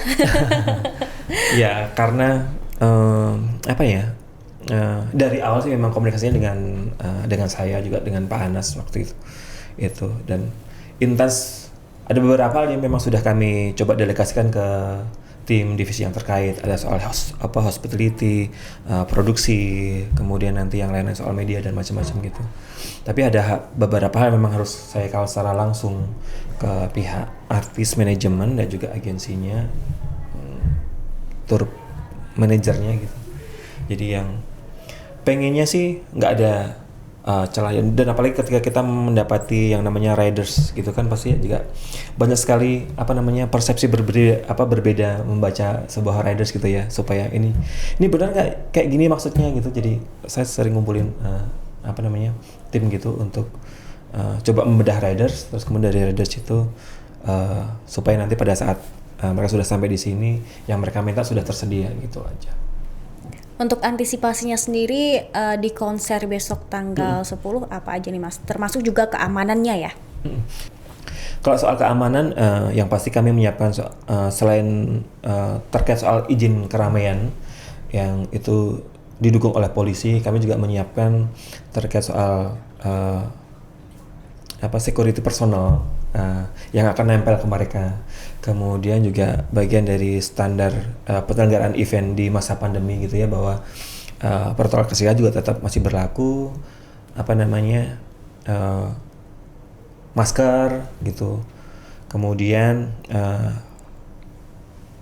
Ya karena apa ya, dari awal sih memang komunikasinya dengan saya juga dengan Pak Anas waktu itu dan intens. Ada beberapa hal yang memang sudah kami coba delegasikan ke tim divisi yang terkait. Ada soal hospitality, produksi, kemudian nanti yang lain soal media dan macam-macam gitu. Tapi ada beberapa hal yang memang harus saya kawal secara langsung ke pihak artis manajemen dan juga agensinya, tour manajernya gitu. Jadi yang pengennya sih nggak ada celah, dan apalagi ketika kita mendapati yang namanya riders gitu kan pasti juga banyak sekali persepsi berbeda membaca sebuah riders gitu ya, supaya ini benar nggak kayak gini maksudnya gitu. Jadi saya sering ngumpulin tim gitu untuk coba membedah riders, terus kemudian dari riders itu supaya nanti pada saat mereka sudah sampai di sini yang mereka minta sudah tersedia gitu aja. Untuk antisipasinya sendiri di konser besok tanggal 10 apa aja nih Mas? Termasuk juga keamanannya ya? Kalau soal keamanan, yang pasti kami menyiapkan selain terkait soal izin keramaian yang itu didukung oleh polisi, kami juga menyiapkan terkait soal security personal yang akan nempel ke mereka. Kemudian juga bagian dari standar penyelenggaraan event di masa pandemi gitu ya, bahwa protokol kesehatan juga tetap masih berlaku, masker gitu. Kemudian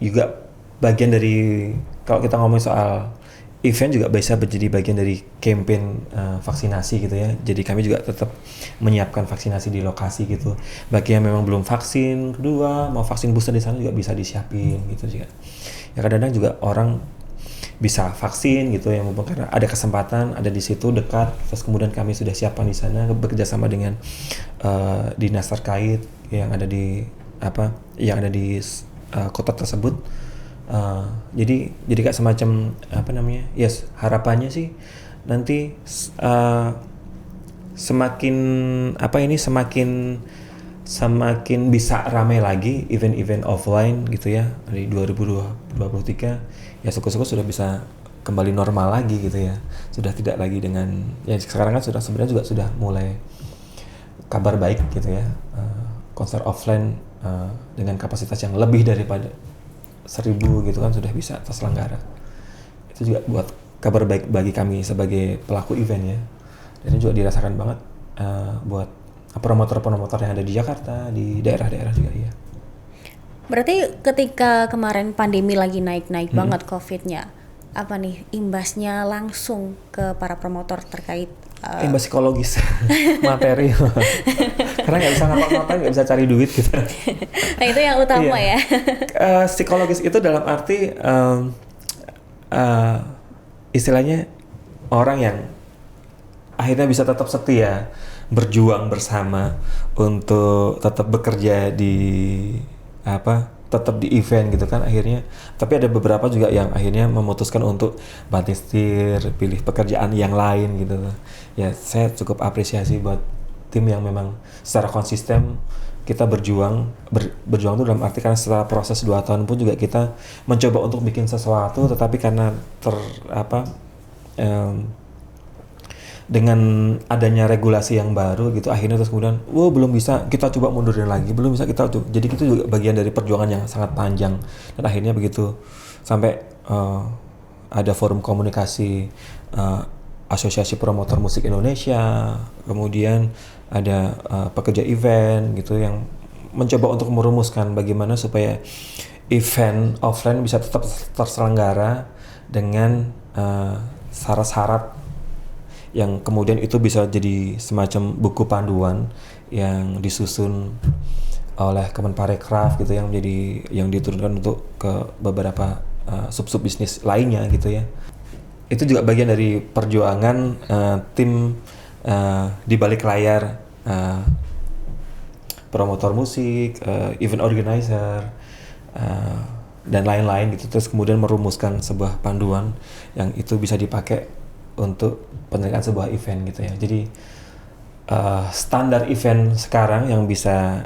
juga bagian dari, kalau kita ngomong soal event juga bisa menjadi bagian dari campaign vaksinasi gitu ya. Jadi kami juga tetap menyiapkan vaksinasi di lokasi gitu. Bagi yang memang belum vaksin kedua, mau vaksin booster di sana juga bisa disiapin gitu juga. Ya kadang-kadang juga orang bisa vaksin gitu ya, mumpung karena ada kesempatan, ada di situ dekat, terus kemudian kami sudah siapkan di sana bekerja sama dengan dinas terkait yang ada di kota tersebut. Jadi kayak semacam harapannya sih nanti semakin bisa ramai lagi event-event offline gitu ya di 2023 ya, syukur-syukur sudah bisa kembali normal lagi gitu ya, sudah tidak lagi dengan ya sekarang kan sebenarnya juga sudah mulai kabar baik gitu ya, konser offline dengan kapasitas yang lebih daripada 1.000 gitu kan sudah bisa terselenggara. Itu juga buat kabar baik bagi kami sebagai pelaku event ya. Dan ini juga dirasakan banget buat promotor-promotor yang ada di Jakarta, di daerah-daerah juga ya. Berarti ketika kemarin pandemi lagi naik-naik banget COVID-nya, apa nih imbasnya langsung ke para promotor terkait imbas psikologis, materi. Karena nggak bisa ngapa-ngapain, nggak bisa cari duit gitu. Nah itu yang utama ya. Psikologis itu dalam arti istilahnya orang yang akhirnya bisa tetap setia, berjuang bersama untuk tetap bekerja tetap di event gitu kan akhirnya. Tapi ada beberapa juga yang akhirnya memutuskan untuk banting setir, pilih pekerjaan yang lain gitu. Ya saya cukup apresiasi buat tim yang memang secara konsisten kita berjuang tuh dalam arti karena setelah proses 2 tahun pun juga kita mencoba untuk bikin sesuatu, tetapi karena dengan adanya regulasi yang baru gitu, akhirnya terus kemudian belum bisa, kita coba mundurin lagi, belum bisa, kita coba. Jadi itu juga bagian dari perjuangan yang sangat panjang, dan akhirnya begitu sampai ada forum komunikasi Asosiasi Promotor Musik Indonesia, kemudian ada pekerja event gitu yang mencoba untuk merumuskan bagaimana supaya event offline bisa tetap terselenggara dengan syarat-syarat yang kemudian itu bisa jadi semacam buku panduan yang disusun oleh Kemenparekraf gitu, yang diturunkan untuk ke beberapa sub-sub bisnis lainnya gitu ya. Itu juga bagian dari perjuangan tim di balik layar, promotor musik, event organizer, dan lain-lain gitu. Terus kemudian merumuskan sebuah panduan yang itu bisa dipakai untuk penyelenggaraan sebuah event gitu ya. Jadi standar event sekarang yang bisa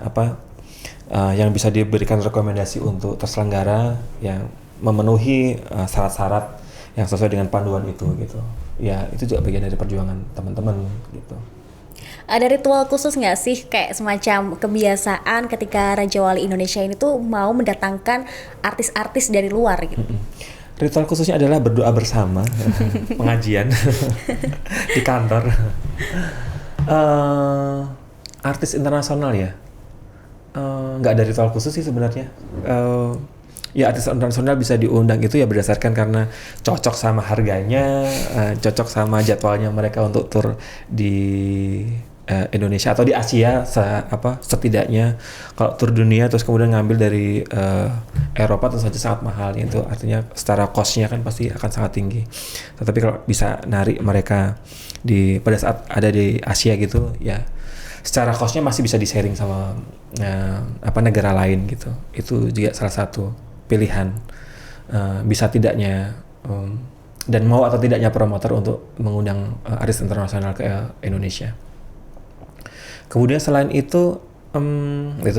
bisa diberikan rekomendasi untuk terselenggara yang memenuhi syarat-syarat yang sesuai dengan panduan itu gitu. Ya itu juga bagian dari perjuangan teman-teman gitu. Ada ritual khusus nggak sih, kayak semacam kebiasaan ketika Raja Wali Indonesia ini tuh mau mendatangkan artis-artis dari luar gitu? Ritual khususnya adalah berdoa bersama, pengajian di kantor. Artis internasional ya, nggak ada ritual khusus sih sebenarnya. Ya artis internasional bisa diundang itu ya berdasarkan karena cocok sama harganya, cocok sama jadwalnya mereka untuk tur di Indonesia atau di Asia, setidaknya. Kalau tur dunia terus kemudian ngambil dari Eropa tentu saja sangat mahal, itu artinya secara cost-nya kan pasti akan sangat tinggi. Tetapi kalau bisa narik mereka pada saat ada di Asia gitu ya, secara cost-nya masih bisa di-sharing sama negara lain gitu. Itu juga salah satu pilihan bisa tidaknya dan mau atau tidaknya promotor untuk mengundang artis internasional ke Indonesia. Kemudian selain itu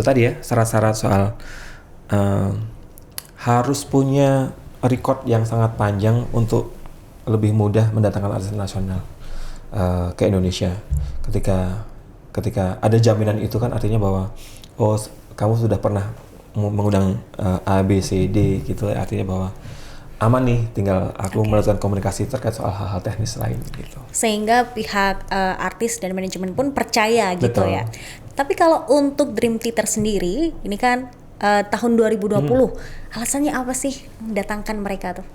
tadi ya syarat-syarat soal harus punya record yang sangat panjang untuk lebih mudah mendatangkan artis internasional ke Indonesia. Ketika ada jaminan itu kan artinya bahwa kamu sudah pernah mengundang A, B, C, D gitu, artinya bahwa aman nih, tinggal aku melakukan komunikasi terkait soal hal-hal teknis lain gitu. Sehingga pihak artis dan manajemen pun percaya gitu. Betul. Ya. Tapi kalau untuk Dream Theater sendiri, ini kan tahun 2020, alasannya apa sih mendatangkan mereka tuh?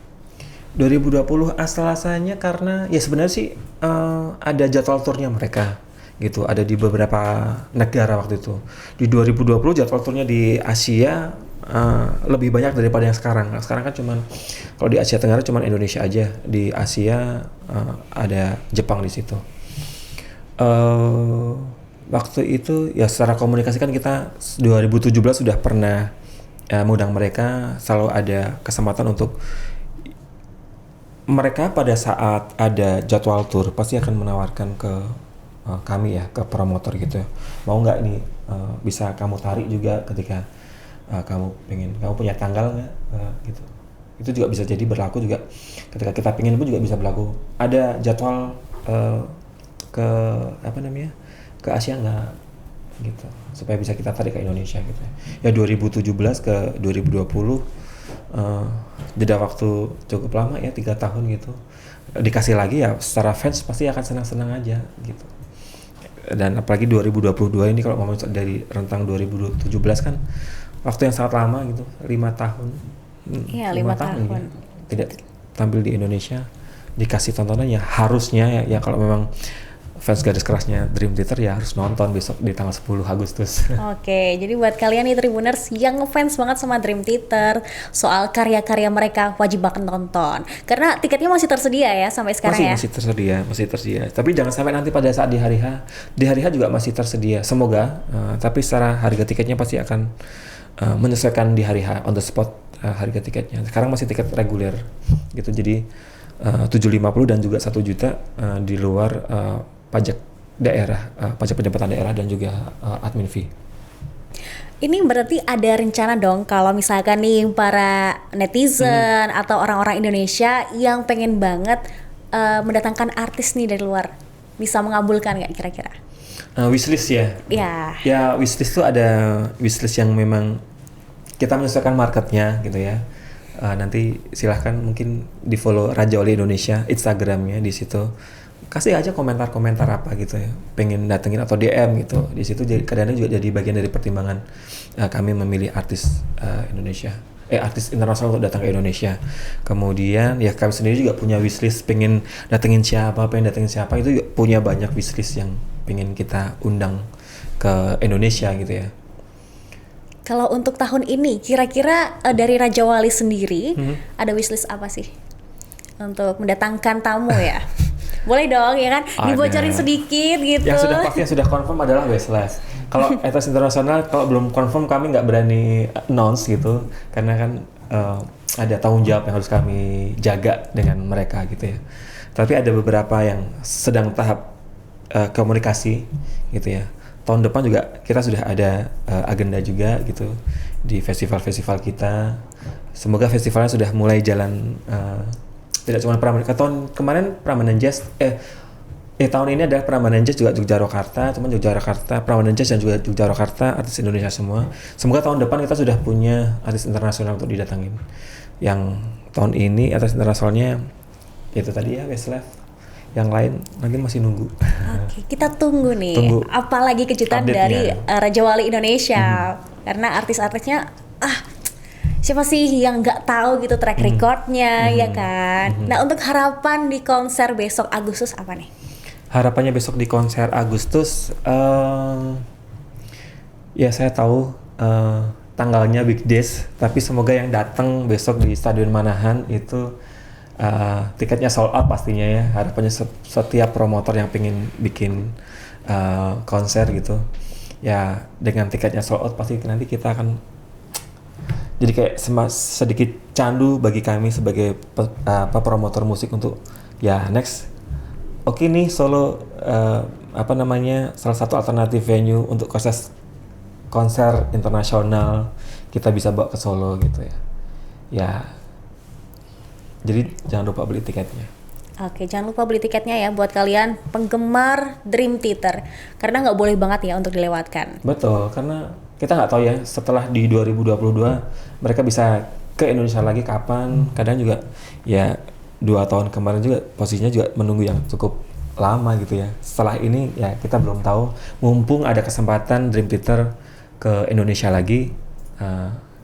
2020 alasannya karena ya sebenarnya sih ada jadwal turnya mereka gitu, ada di beberapa negara waktu itu. Di 2020 jadwal turnya di Asia lebih banyak daripada yang sekarang. Sekarang kan cuman kalau di Asia Tenggara cuman Indonesia aja, di Asia ada Jepang di situ. Waktu itu ya secara komunikasi kan kita 2017 sudah pernah mengundang mereka, selalu ada kesempatan untuk mereka pada saat ada jadwal tur pasti akan menawarkan ke kami ya, ke promotor gitu, mau nggak nih bisa kamu tarik juga ketika kamu punya tanggal nggak gitu. Itu juga bisa jadi berlaku juga ketika kita pengen pun juga bisa berlaku. Ada jadwal ke Asia nggak gitu, supaya bisa kita tarik ke Indonesia gitu ya. 2017 ke 2020 jeda waktu cukup lama ya, 3 tahun gitu. Dikasih lagi ya secara fans pasti akan senang-senang aja gitu. Dan apalagi 2022 ini kalau ngomong dari rentang 2017 kan waktu yang sangat lama gitu, 5 tahun. Iya, 5 tahun. Ya, tidak tampil di Indonesia, dikasih tontonan ya harusnya ya kalau memang fans garis kerasnya Dream Theater ya harus nonton besok di tanggal 10 Agustus. Oke, jadi buat kalian nih Tribuners yang ngefans banget sama Dream Theater, soal karya-karya mereka wajib banget nonton. Karena tiketnya masih tersedia ya sampai sekarang ya? Masih tersedia. Tapi jangan sampai nanti pada saat di hari H juga masih tersedia. Semoga, tapi secara harga tiketnya pasti akan menyesuaikan di hari H, on the spot harga tiketnya. Sekarang masih tiket reguler gitu, jadi 750 dan juga 1 juta di luar pajak daerah, pajak pendapatan daerah dan juga admin fee. Ini berarti ada rencana dong kalau misalkan nih para netizen atau orang-orang Indonesia yang pengen banget mendatangkan artis nih dari luar, bisa mengabulkan nggak kira-kira? Wishlist ya? Ya. Ya wishlist tuh ada wishlist yang memang kita menyesuaikan marketnya gitu ya. Nanti silahkan mungkin di follow Raja Wali Indonesia Instagramnya, di situ kasih aja komentar-komentar apa gitu ya, pengen datengin atau DM gitu. Di situ kadang-kadang juga jadi bagian dari pertimbangan kami memilih artis Indonesia, artis internasional untuk datang ke Indonesia. Kemudian ya kami sendiri juga punya wishlist, pengen datengin siapa, itu juga punya banyak wishlist yang pengen kita undang ke Indonesia gitu ya. Kalau untuk tahun ini, kira-kira dari Raja Wali sendiri ada wishlist apa sih untuk mendatangkan tamu ya? Boleh dong ya kan, dibocorin sedikit gitu. Yang sudah pasti, yang sudah confirm adalah Westlife. Kalau artis internasional, kalau belum confirm kami nggak berani announce gitu, karena kan ada tanggung jawab yang harus kami jaga dengan mereka gitu ya. Tapi ada beberapa yang sedang tahap komunikasi gitu ya. Tahun depan juga kita sudah ada agenda juga gitu di festival-festival kita. Semoga festivalnya sudah mulai jalan, tidak cuma Prambanan. Tahun kemarin Prambanan Jazz, tahun ini ada Prambanan Jazz juga Yogyakarta, teman Yogyakarta, Prambanan Jazz dan juga Yogyakarta, artis Indonesia semua. Semoga tahun depan kita sudah punya artis internasional untuk didatangin. Yang tahun ini artis internasionalnya itu tadi ya Westlife. Yang lain lagi masih nunggu. Oke, kita tunggu nih. Apalagi kejutan update-nya dari Raja Wali Indonesia. Karena artis-artisnya siapa sih yang nggak tahu gitu track recordnya ya kan. Nah, untuk harapan di konser besok Agustus apa nih? Harapannya besok di konser Agustus, ya saya tahu tanggalnya Big Days, tapi semoga yang datang besok di Stadion Manahan itu tiketnya sold out pastinya ya. Harapannya setiap promotor yang pengen bikin konser gitu ya, dengan tiketnya sold out pasti nanti kita akan jadi kayak sedikit candu bagi kami sebagai promotor musik untuk ya next. Oke nih Solo salah satu alternatif venue untuk konser internasional kita bisa bawa ke Solo gitu ya. Ya, jadi jangan lupa beli tiketnya. Oke, jangan lupa beli tiketnya ya buat kalian penggemar Dream Theater, karena nggak boleh banget ya untuk dilewatkan. Betul, karena kita nggak tahu ya setelah di 2022 mereka bisa ke Indonesia lagi kapan. Kadang juga ya 2 tahun kemarin juga posisinya juga menunggu yang cukup lama gitu ya. Setelah ini ya kita belum tahu. Mumpung ada kesempatan Dream Theater ke Indonesia lagi,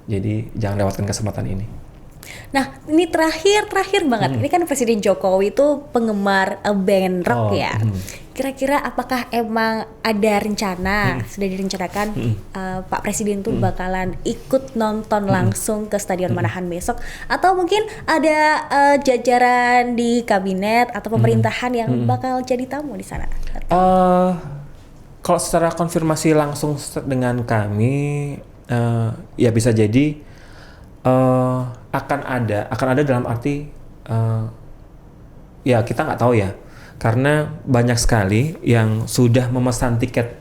jadi jangan lewatkan kesempatan ini. Nah, ini terakhir banget. Ini kan Presiden Jokowi itu penggemar band rock ya. Kira-kira apakah emang ada rencana, sudah direncanakan Pak Presiden tuh bakalan ikut nonton langsung ke Stadion Manahan besok? Atau mungkin ada jajaran di kabinet atau pemerintahan yang bakal jadi tamu di sana? Kalau secara konfirmasi langsung dengan kami, ya bisa jadi akan ada dalam arti ya kita nggak tahu ya, karena banyak sekali yang sudah memesan tiket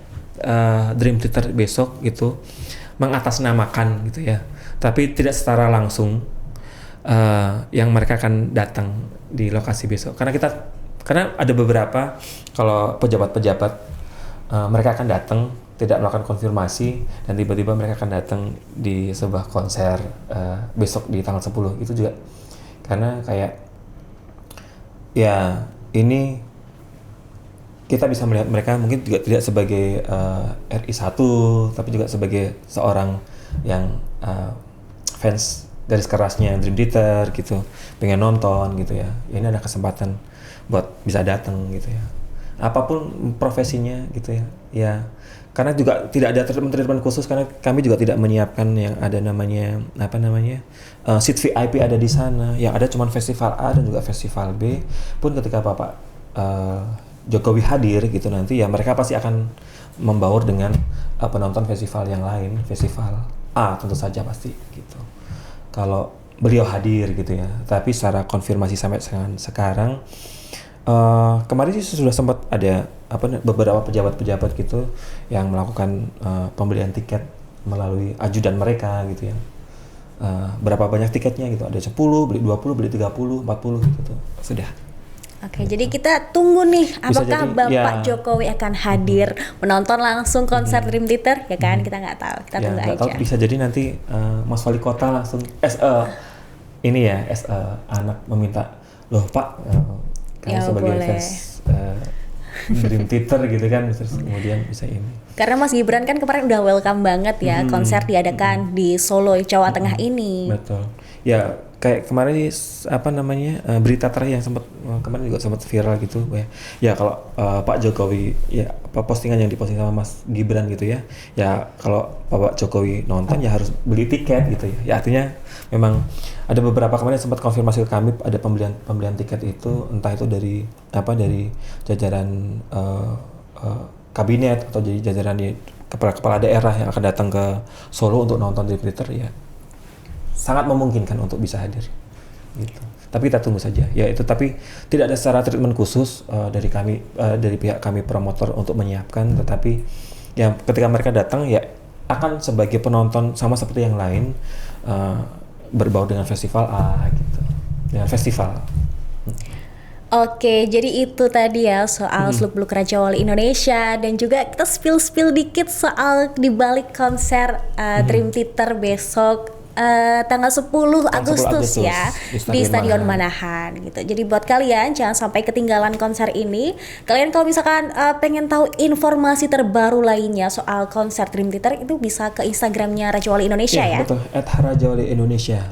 Dream Theater besok gitu mengatasnamakan gitu ya, tapi tidak secara langsung yang mereka akan datang di lokasi besok, karena ada beberapa kalau pejabat-pejabat mereka akan datang tidak melakukan konfirmasi dan tiba-tiba mereka akan datang di sebuah konser besok di tanggal 10 itu juga, karena kayak ya ini kita bisa melihat mereka mungkin juga tidak sebagai RI1 tapi juga sebagai seorang yang fans garis kerasnya Dream Theater gitu, pengen nonton gitu ya. Ini ada kesempatan buat bisa datang gitu ya, apapun profesinya gitu ya. Ya karena juga tidak ada treatment khusus, karena kami juga tidak menyiapkan yang ada namanya seat VIP ada di sana. Yang ada cuma festival A dan juga festival B. Pun ketika Bapak Jokowi hadir gitu nanti ya mereka pasti akan membaur dengan penonton festival yang lain, festival A tentu saja pasti gitu. Kalau beliau hadir gitu ya. Tapi secara konfirmasi sampai sekarang kemarin sih sudah sempat ada beberapa pejabat-pejabat gitu yang melakukan pembelian tiket melalui ajudan mereka gitu ya. Berapa banyak tiketnya gitu, ada 10, beli 20, beli 30, 40 gitu. Sudah. Oke, jadi kita tunggu nih apakah jadi, Bapak ya. Jokowi akan hadir menonton langsung konser Dream Theater ya kan? Kita nggak tahu, kita tunggu nggak aja. tahu, bisa jadi nanti Mas Wali Kota langsung ini ya anak meminta, loh Pak, kamu Ya, sebagai boleh. fans Dream Theater gitu kan, terus kemudian bisa ini. Karena Mas Gibran kan kemarin udah welcome banget ya konser diadakan di Solo, Jawa Tengah ini. Betul. Ya kayak kemarin berita terakhir yang kemarin juga sempat viral gitu ya. Ya kalau Pak Jokowi ya postingan yang diposting sama Mas Gibran gitu ya. Ya kalau Pak Jokowi nonton ya harus beli tiket gitu ya. Ya artinya memang ada beberapa kemarin sempat konfirmasi ke kami ada pembelian tiket itu entah itu dari jajaran kabinet atau jadi jajaran di kepala daerah yang akan datang ke Solo untuk nonton Dream Theater ya sangat memungkinkan untuk bisa hadir gitu. Tapi kita tunggu saja ya itu, tapi tidak ada secara treatment khusus dari kami dari pihak kami promotor untuk menyiapkan, tetapi yang ketika mereka datang ya akan sebagai penonton sama seperti yang lain berbau dengan festival gitu, dengan festival. Oke, jadi itu tadi ya soal seluk-beluk Raja Wali Indonesia dan juga kita spill dikit soal dibalik konser Dream Theater besok tanggal 10 Agustus ya di Stadion Manahan gitu. Jadi buat kalian jangan sampai ketinggalan konser ini. Kalian kalau misalkan pengen tahu informasi terbaru lainnya soal konser Dream Theater itu bisa ke Instagramnya Raja Wali Indonesia ya. Betul, @rajawali_indonesia.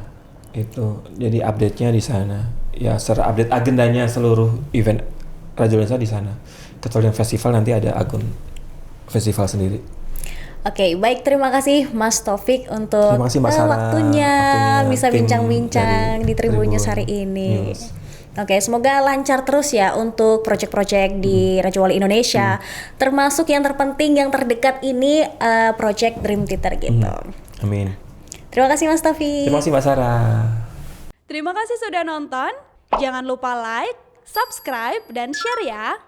Itu jadi update-nya di sana. Ya, secara update agendanya seluruh event Raja Wali Indonesia di sana. Kecuali yang festival nanti ada akun festival sendiri. Oke, baik, terima kasih Mas Taufik untuk Terima kasih Mbak Sarah, waktunya bisa tim bincang-bincang dari di Tribun News Tribun hari ini. News. Oke, semoga lancar terus ya untuk proyek-proyek di Raja Wali Indonesia, termasuk yang terpenting yang terdekat ini proyek Dream Theater gitu. Amin. Terima kasih Mas Taufik. Terima kasih Mbak Sarah. Terima kasih sudah nonton. Jangan lupa like, subscribe, dan share ya.